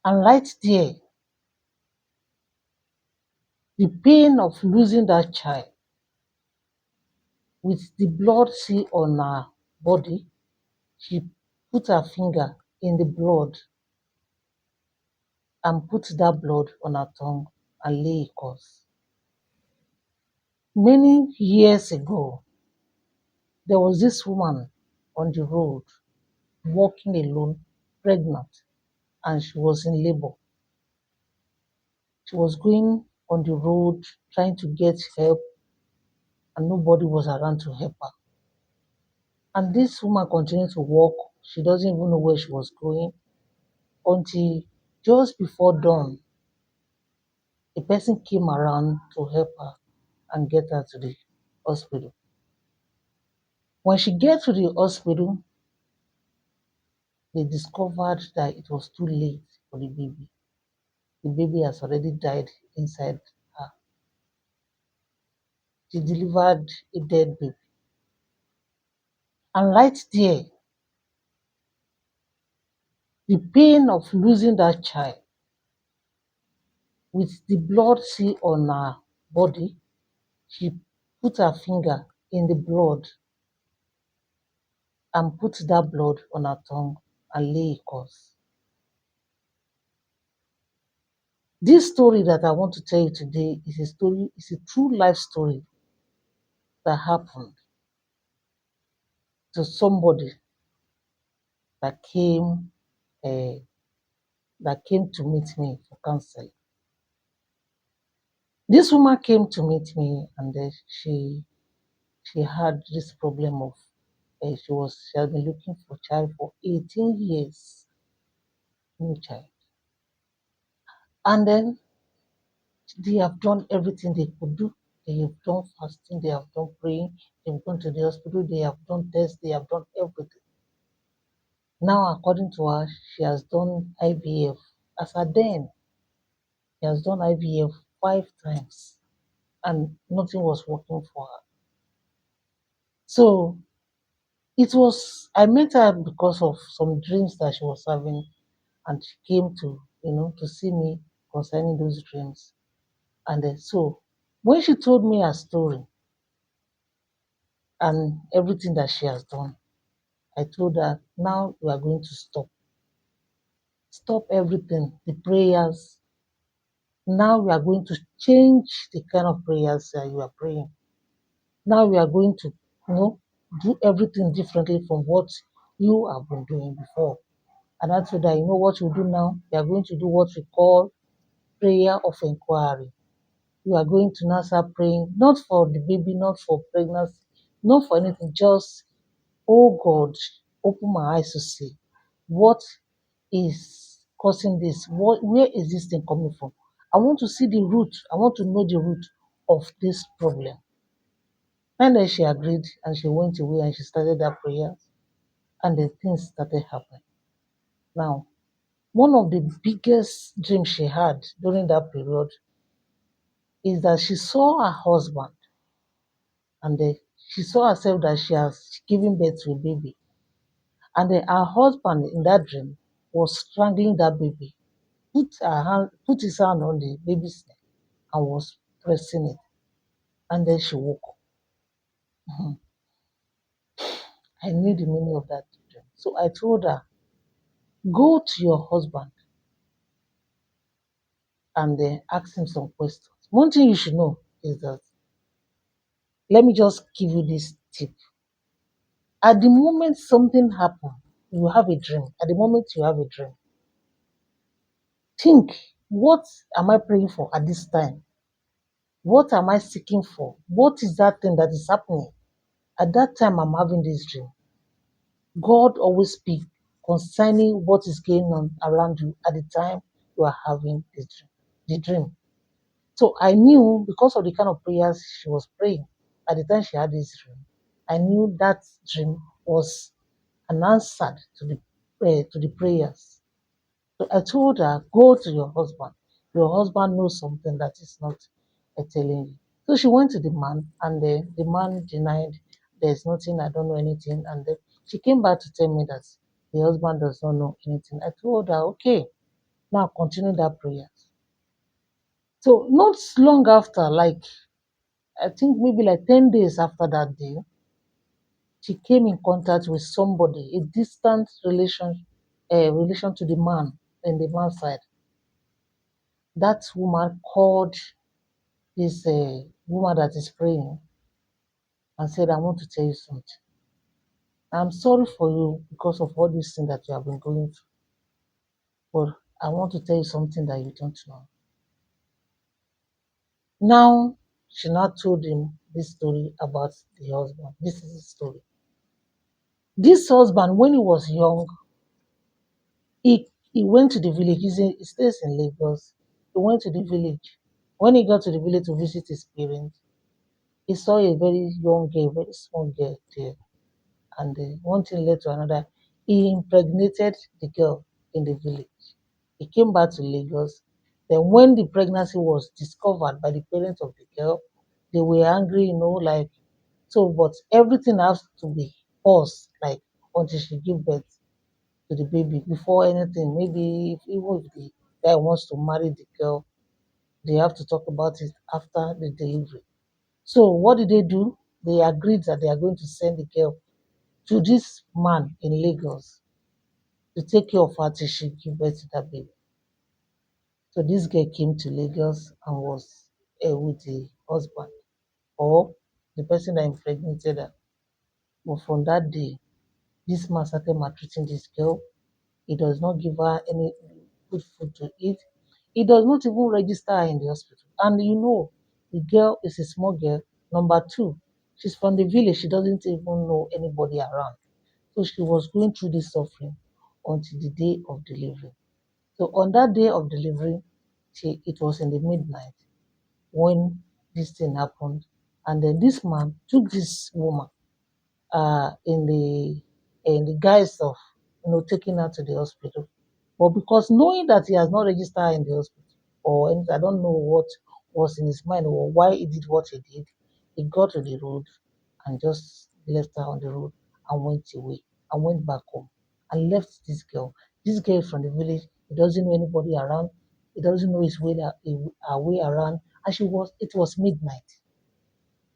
And right there, the pain of losing that child with the blood still on her body, she put her finger in the blood and put that blood on her tongue and lay a curse. Many years ago, there was this woman on the road walking alone, pregnant, and she was in labor. She was going on the road trying to get help, and nobody was around to help her. And this woman continued to walk. She doesn't even know where she was going until just before dawn, a person came around to help her and get her to the hospital. When she gets to the hospital, they discovered that it was too late for the baby. The baby has already died inside her. She delivered a dead baby. And right there, the pain of losing that child with the blood still on her body, she put her finger in the blood and put that blood on her tongue and lay a curse. This story that I want to tell you today is a story, is a true life story that happened to somebody that came uh, that came to meet me for counseling. This woman came to meet me, and she had this problem of she had been looking for a child for 18 years, no child, and then they have done everything they could do. They have done fasting, they have done praying, they've gone to the hospital, they have done tests, they have done everything. Now, according to her, she has done IVF. As at then, she has done IVF 5 times, and nothing was working for her. So I met her because of some dreams that she was having, and she came to see me concerning those dreams. And so when she told me her story and everything that she has done, I told her, now we are going to stop. Stop everything, the prayers. Now we are going to change the kind of prayers that you are praying. Now we are going to, you know, do everything differently from what you have been doing before. And I told her, you know what you do now? We are going to do what we call prayer of inquiry. You are going to now start praying, not for the baby, not for pregnancy, not for anything, just, oh God, open my eyes to see what is causing this. Where is this thing coming from? I want to see the root. I want to know the root of this problem. And then she agreed and she went away and she started that prayer and the things started happening. Now, one of the biggest dreams she had during that period is that she saw her husband and she saw herself that she has given birth to a baby. And then her husband in that dream was strangling that baby, put his hand on the baby's neck and was pressing it. And then she woke up. Mhm. I knew the meaning of that dream. So I told her, go to your husband and ask him some questions. One thing you should know is that, let me just give you this tip. At the moment something happens, you have a dream. At the moment you have a dream, think, what am I praying for at this time? What am I seeking for? What is that thing that is happening? At that time I'm having this dream. God always speaks concerning what is going on around you at the time you are having this dream, the dream. So I knew because of the kind of prayers she was praying at the time she had this dream, I knew that dream was an answer to the prayers. So I told her, go to your husband. Your husband knows something that is not telling you. So she went to the man, and the man denied, there's nothing, I don't know anything. And then she came back to tell me that the husband does not know anything. I told her, okay, Now continue that prayer. So not long after, like I think maybe like 10 days after that day, she came in contact with somebody, a distant relation to the man in the man's side. That woman called this woman that is praying and said, I want to tell you something. I'm sorry for you because of all this thing that you have been going through, but I want to tell you something that you don't know. Now, she now told him this story about the husband. This is the story. This husband, when he was young, he went to the village. He stays in Lagos. He went to the village. When he got to the village to visit his parents, he saw a very young girl, very small girl there. And one thing led to another. He impregnated the girl in the village. He came back to Lagos. Then, when the pregnancy was discovered by the parents of the girl, they were angry, like so. But everything has to be paused, like until she give birth to the baby before anything. Maybe even if the guy wants to marry the girl, they have to talk about it after the delivery. So what did they do? They agreed that they are going to send the girl to this man in Lagos to take care of her till she give birth to that baby. So this girl came to Lagos and was with the husband or the person that impregnated her. But from that day, this man started maltreating this girl. He does not give her any good food to eat. He does not even register her in the hospital. And the girl is a small girl. Number two, she's from the village. She doesn't even know anybody around. So she was going through this suffering until the day of delivery. So on that day of delivery, it was in the midnight when this thing happened. And then this man took this woman in the guise of taking her to the hospital. But because knowing that he has not registered her in the hospital or anything, I don't know what was in his mind or why he did what he did, he got to the road and just left her on the road and went away and went back home and left this girl. This girl is from the village. He doesn't know anybody around. He doesn't know her way around. And it was midnight.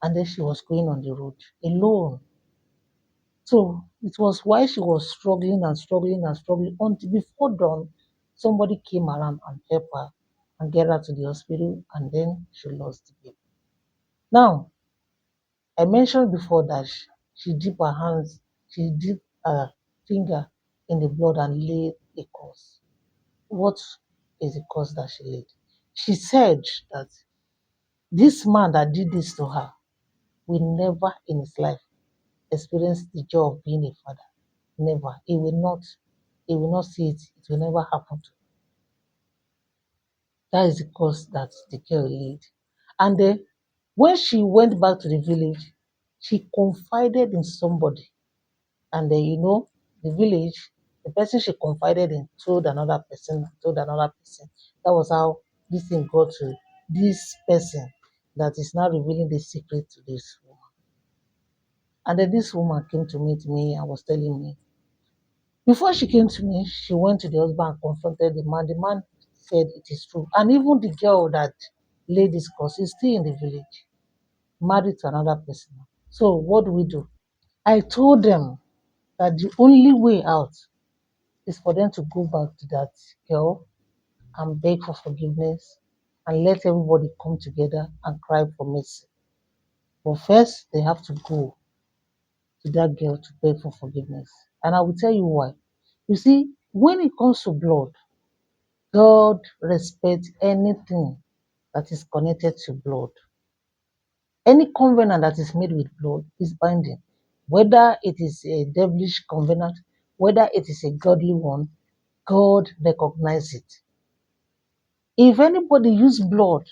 And then she was going on the road alone. So it was why she was struggling and struggling and struggling until before dawn, somebody came around and helped her and get her to the hospital, and then she lost the baby. Now, I mentioned before that she dipped her finger in the blood and laid a curse. What is the curse that she laid? She said that this man that did this to her will never in his life experience the joy of being a father. Never. He will not. He will not see it. It will never happen to him. That is the course that the girl laid. And then when she went back to the village, she confided in somebody. And then the village, the person she confided in told another person, told another person. That was how this thing got to this person that is now revealing the secret to this woman. And then this woman came to meet me and was telling me, before she came to me, she went to the husband and confronted the man. The man said it is true. And even the girl that laid this course is still in the village, married to another person. So what do we do? I told them that the only way out is for them to go back to that girl and beg for forgiveness and let everybody come together and cry for mercy. But first, they have to go to that girl to beg for forgiveness. And I will tell you why. You see, when it comes to blood, God respects anything that is connected to blood. Any covenant that is made with blood is binding. Whether it is a devilish covenant, whether it is a godly one, God recognizes it. If anybody use blood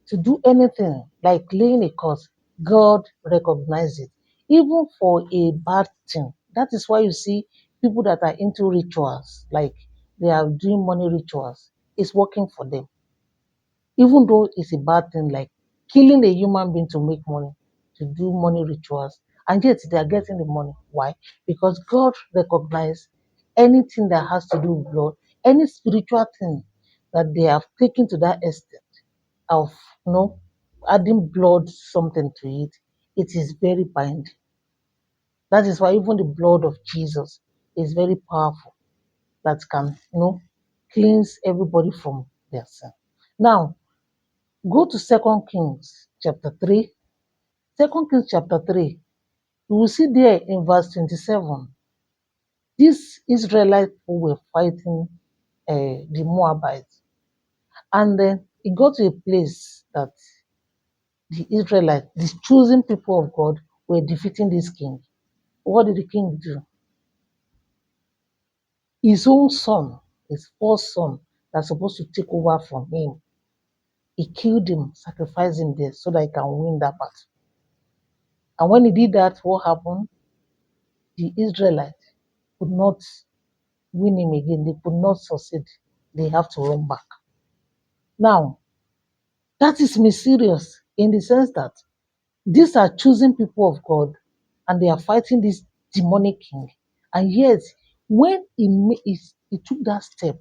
to do anything like laying a curse, God recognizes it. Even for a bad thing. That is why you see people that are into rituals, like they are doing money rituals, it's working for them. Even though it's a bad thing, like killing a human being to make money, to do money rituals, and yet they are getting the money. Why? Because God recognizes anything that has to do with blood any spiritual thing that they have taken to that extent of adding blood something to it, it is very binding. That is why even the blood of Jesus is very powerful that can, cleanse everybody from their sin. Now, go to Second Kings chapter 3. Second Kings chapter 3, you will see there in verse 27, these Israelites who were fighting the Moabites. And then it got to a place that the Israelites, the chosen people of God, were defeating this king. What did the king do? His own son, his first son, that's supposed to take over from him, he killed him, sacrificed him there so that he can win that battle. And when he did that, what happened? The Israelites could not win him again. They could not succeed. They have to run back. Now, that is mysterious in the sense that these are chosen people of God and they are fighting this demonic king. And yet, when he took that step,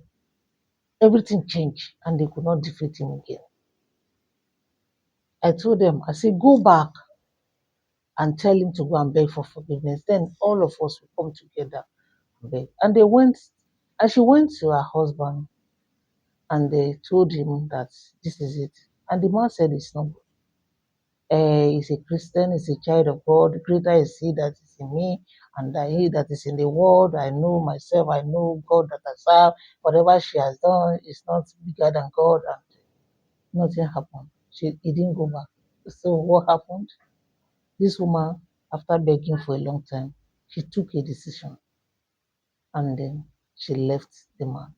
everything changed and they could not defeat him again. I told them, I said, go back and tell him to go and beg for forgiveness. Then all of us will come together and beg. And they went, and she went to her husband and they told him that this is it. And the man said it's not good. He's a Christian, he's a child of God. Greater is he that is in me and that he that is in the world. I know myself, I know God that I serve. Whatever she has done is not bigger than God, and nothing happened. He didn't go back. So what happened? This woman, after begging for a long time, she took a decision and then she left the man.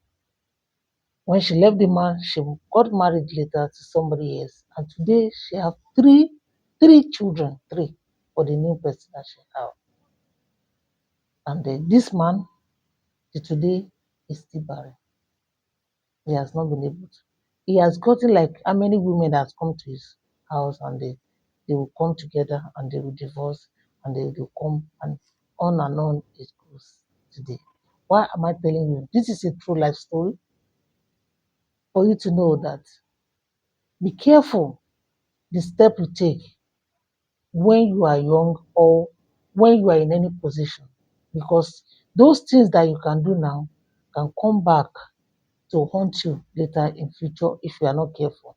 When she left the man, she got married later to somebody else. And today she have three children, three for the new person that she have. And this man, till today, is still barren. He has not been able to. He has gotten like how many women that has come to his house and they will come together and they will divorce and they will come and on it goes today. Why am I telling you? This is a true life story for you to know that be careful the step you take when you are young or when you are in any position because those things that you can do now can come back to haunt you later in future if you are not careful.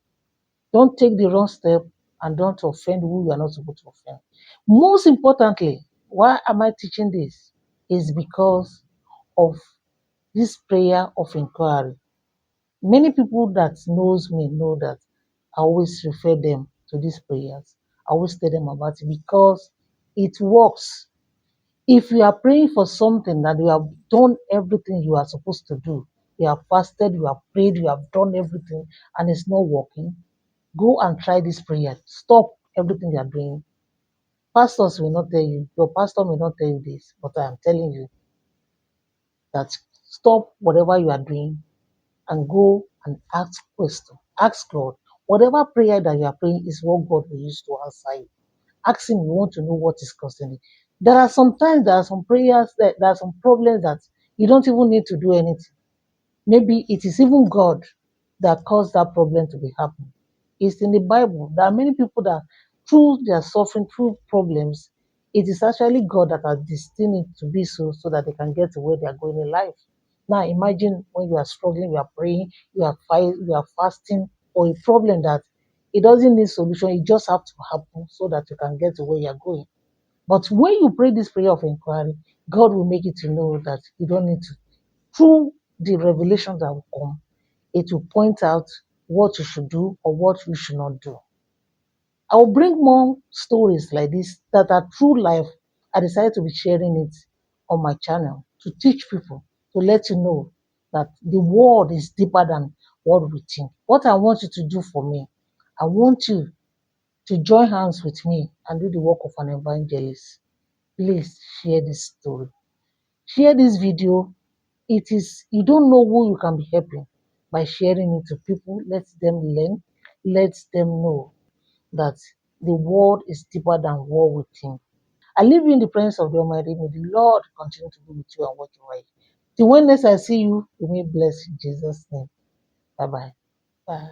Don't take the wrong step and don't offend who you are not supposed to offend. Most importantly, why am I teaching this? Is because of this prayer of inquiry. Many people that knows me know that I always refer them to these prayers. I always tell them about it because it works. If you are praying for something that you have done everything you are supposed to do, you have fasted, you have prayed, you have done everything, and it's not working, go and try this prayer. Stop everything you are doing. Pastors will not tell you, your pastor may not tell you this, but I am telling you that stop whatever you are doing and go and ask question. Ask God. Whatever prayer that you are praying is what God will use to answer you. Ask Him, you want to know what is causing it. There are some prayers, there are some problems that you don't even need to do anything. Maybe it is even God that caused that problem to be happening. It's in the Bible. There are many people that through their suffering, through problems, it is actually God that has destined it to be so that they can get to where they are going in life. Now imagine when you are struggling, you are praying, you are fasting for a problem that it doesn't need solution, it just have to happen so that you can get to where you are going. But when you pray this prayer of inquiry, God will make it to know that you don't need to. Through the revelation that will come, it will point out what you should do or what you should not do. I will bring more stories like this that are true life. I decided to be sharing it on my channel to teach people, to let you know that the world is deeper than what we think. What I want you to do for me, I want you to join hands with me and do the work of an evangelist. Please share this story. Share this video. It is you don't know who you can be helping by sharing it to people. Let them learn. Let them know that the world is deeper than what we think. I leave you in the presence of the Almighty. May the Lord continue to be with you and watch over you. Till when next I see you, may bless in Jesus' name. Bye bye. Bye.